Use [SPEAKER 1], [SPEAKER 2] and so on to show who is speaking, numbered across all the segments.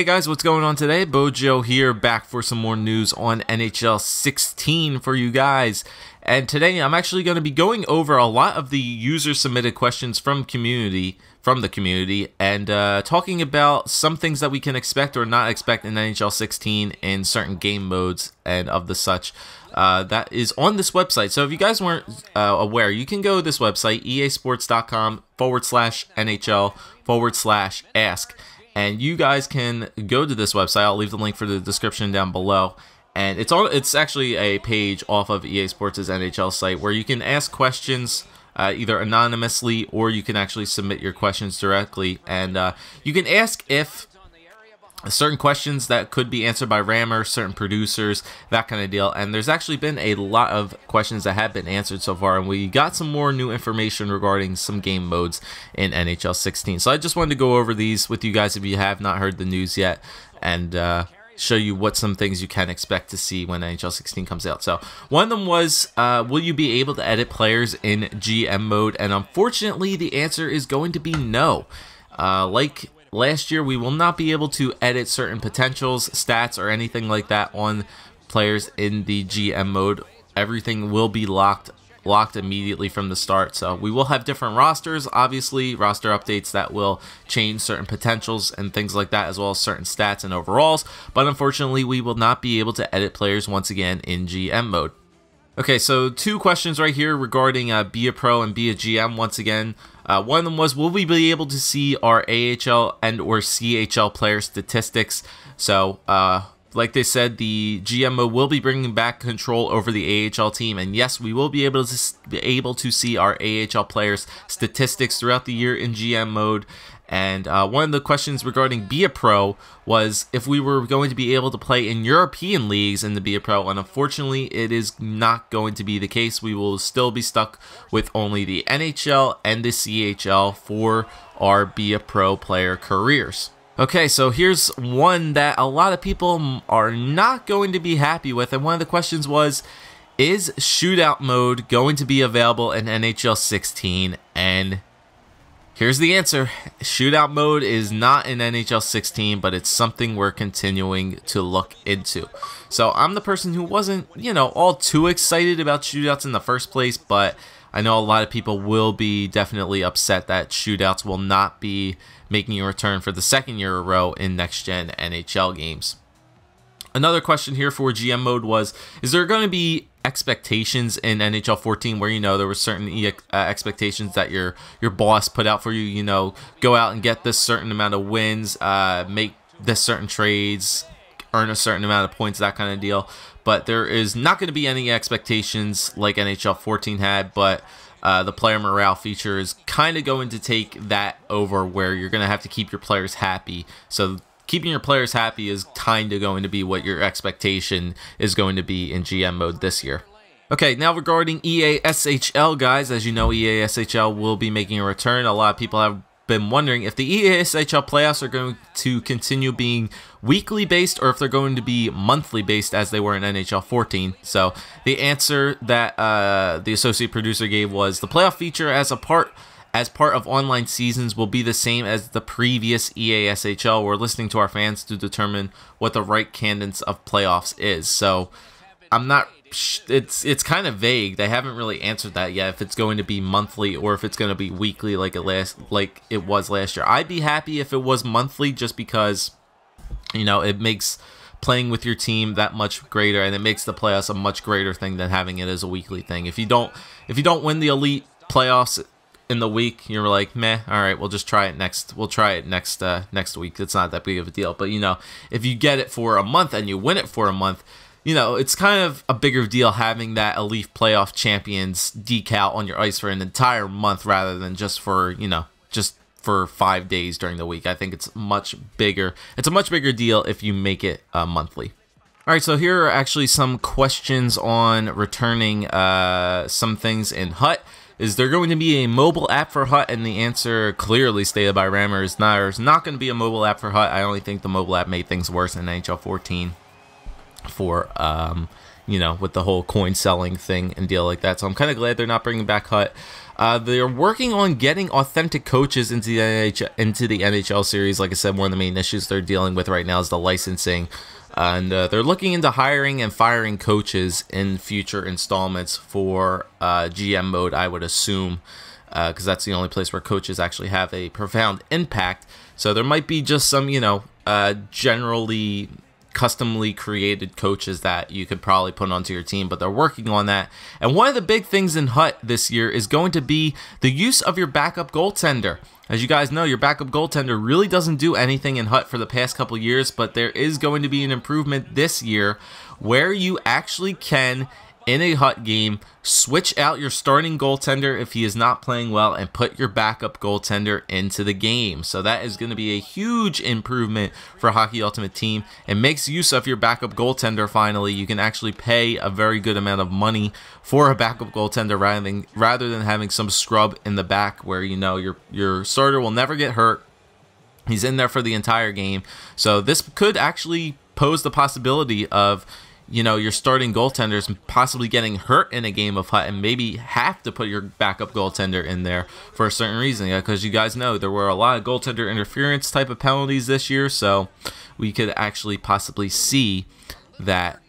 [SPEAKER 1] Hey guys, what's going on today? Bojo here, back for some more news on NHL 16 for you guys. And today I'm actually going to be going over a lot of the user-submitted questions from the community, and talking about some things that we can expect or not expect in NHL 16 in certain game modes and of the such. That is on this website. So if you guys weren't aware, you can go to this website, easports.com/NHL/ask. And you guys can go to this website. I'll leave the link for the description down below. And it's actually a page off of EA Sports' NHL site where you can ask questions either anonymously or you can actually submit your questions directly. And you can ask if certain questions that could be answered by Rammer, certain producers, that kind of deal. And there's actually been a lot of questions that have been answered so far, and we got some more new information regarding some game modes in NHL 16. So I just wanted to go over these with you guys if you have not heard the news yet, and show you what some things you can expect to see when NHL 16 comes out. So one of them was, will you be able to edit players in GM mode? And unfortunately, the answer is going to be no. Like last year, we will not be able to edit certain potentials, stats, or anything like that on players in the GM mode. Everything will be locked immediately from the start. So we will have different rosters, obviously, roster updates that will change certain potentials and things like that, as well as certain stats and overalls. But unfortunately, we will not be able to edit players once again in GM mode. Okay, so two questions right here regarding be a pro and be a GM once again. One of them was, will we be able to see our AHL and or CHL player statistics? So, like they said, the GM will be bringing back control over the AHL team, and yes, we will be able to see our AHL players' statistics throughout the year in GM mode. And one of the questions regarding Be a Pro was if we were going to be able to play in European leagues in the Be a Pro, and unfortunately it is not going to be the case. We will still be stuck with only the NHL and the CHL for our Be a Pro player careers. Okay, so here's one that a lot of people are not going to be happy with, and one of the questions was, is Shootout mode going to be available in NHL 16? And here's the answer. Shootout mode is not in NHL 16, but it's something we're continuing to look into. So I'm the person who wasn't, all too excited about shootouts in the first place, but I know a lot of people will be definitely upset that shootouts will not be making a return for the second year in a row in next-gen NHL games. Another question here for GM mode was, is there going to be expectations in NHL 14 where, there were certain expectations that your boss put out for you, go out and get this certain amount of wins, make this certain trades, earn a certain amount of points, that kind of deal. But there is not going to be any expectations like NHL 14 had, but the player morale feature is kind of going to take that over, where you're going to have to keep your players happy. So keeping your players happy is kind of going to be what your expectation is going to be in GM mode this year. Okay, now regarding EASHL, guys, as you know, EASHL will be making a return. A lot of people have been wondering if the EASHL playoffs are going to continue being weekly based or if they're going to be monthly based as they were in NHL 14. So the answer that the associate producer gave was, the playoff feature as part of online seasons will be the same as the previous EASHL. We're listening to our fans to determine what the right cadence of playoffs is. So I'm not, it's kind of vague. They haven't really answered that yet, if it's going to be monthly or if it's going to be weekly like it was last year. I'd be happy if it was monthly, just because it makes playing with your team that much greater, and it makes the playoffs a much greater thing than having it as a weekly thing. If you don't win the elite playoffs in the week, you're like, meh, all right, we'll just try it next. We'll try it next week. It's not that big of a deal. But if you get it for a month and you win it for a month, it's kind of a bigger deal having that elite playoff champions decal on your ice for an entire month rather than just for 5 days during the week. I think it's much bigger. It's a much bigger deal if you make it monthly. All right, so here are actually some questions on returning some things in HUT. Is there going to be a mobile app for HUT? And the answer, clearly stated by Rammer, is no, there's not going to be a mobile app for HUT. I only think the mobile app made things worse in NHL 14 for with the whole coin selling thing and deal like that. So I'm kind of glad they're not bringing back Hut. They're working on getting authentic coaches into the NHL series. Like I said, one of the main issues they're dealing with right now is the licensing. And they're looking into hiring and firing coaches in future installments for GM mode, I would assume, because that's the only place where coaches actually have a profound impact. So there might be just some, generally customly created coaches that you could probably put onto your team, but they're working on that. And one of the big things in Hut this year is going to be the use of your backup goaltender. As you guys know, your backup goaltender really doesn't do anything in Hut for the past couple years, but there is going to be an improvement this year where you actually can, in a Hut game, switch out your starting goaltender if he is not playing well and put your backup goaltender into the game. So that is going to be a huge improvement for Hockey Ultimate Team. It makes use of your backup goaltender finally. You can actually pay a very good amount of money for a backup goaltender rather than having some scrub in the back where your starter will never get hurt. He's in there for the entire game. So this could actually pose the possibility of your starting goaltenders possibly getting hurt in a game of Hut and maybe have to put your backup goaltender in there for a certain reason. Because you guys know there were a lot of goaltender interference type of penalties this year, so we could actually possibly see that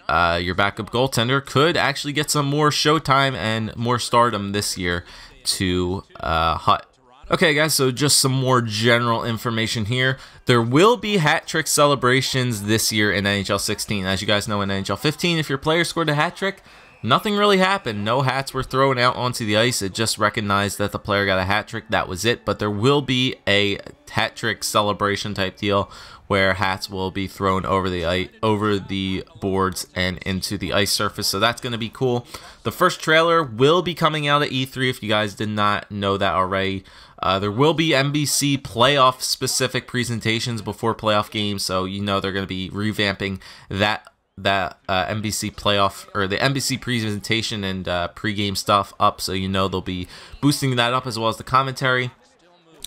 [SPEAKER 1] your backup goaltender could actually get some more showtime and more stardom this year to Hut. Okay, guys, so just some more general information here. There will be hat trick celebrations this year in NHL 16. As you guys know, in NHL 15, if your player scored a hat trick, nothing really happened. No hats were thrown out onto the ice. It just recognized that the player got a hat trick. That was it. But there will be a hat trick celebration type deal where hats will be thrown over the boards and into the ice surface. So that's going to be cool. The first trailer will be coming out at E3 if you guys did not know that already. There will be NBC playoff specific presentations before playoff games, so they're going to be revamping that NBC playoff or the NBC presentation and pregame stuff up, so they'll be boosting that up as well as the commentary.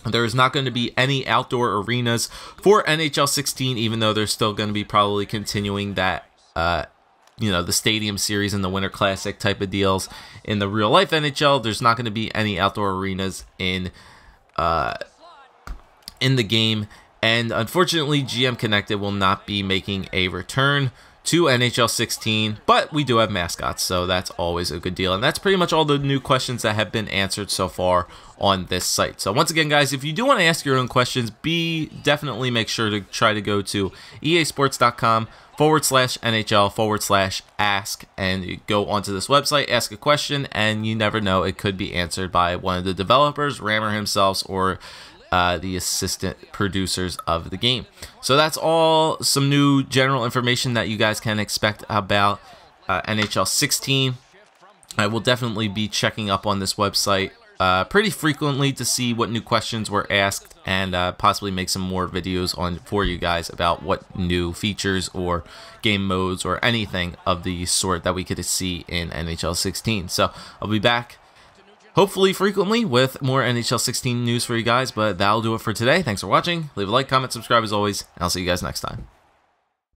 [SPEAKER 1] There is not going to be any outdoor arenas for NHL 16, even though they're still going to be probably continuing that the Stadium Series and the Winter Classic type of deals. In the real life NHL, there's not going to be any outdoor arenas in the game, and unfortunately GM Connected will not be making a return to NHL 16, but we do have mascots, so that's always a good deal. And that's pretty much all the new questions that have been answered so far on this site. So once again, guys, if you do want to ask your own questions, definitely make sure to try to go to easports.com/NHL/ask and you go onto this website, ask a question, and you never know, it could be answered by one of the developers, Rammer himself, or the assistant producers of the game. So that's all some new general information that you guys can expect about NHL 16. I will definitely be checking up on this website pretty frequently to see what new questions were asked and possibly make some more videos for you guys about what new features or game modes or anything of the sort that we could see in NHL 16. So I'll be back hopefully frequently with more NHL 16 news for you guys, but that'll do it for today. Thanks for watching. Leave a like, comment, subscribe as always, and I'll see you guys next time.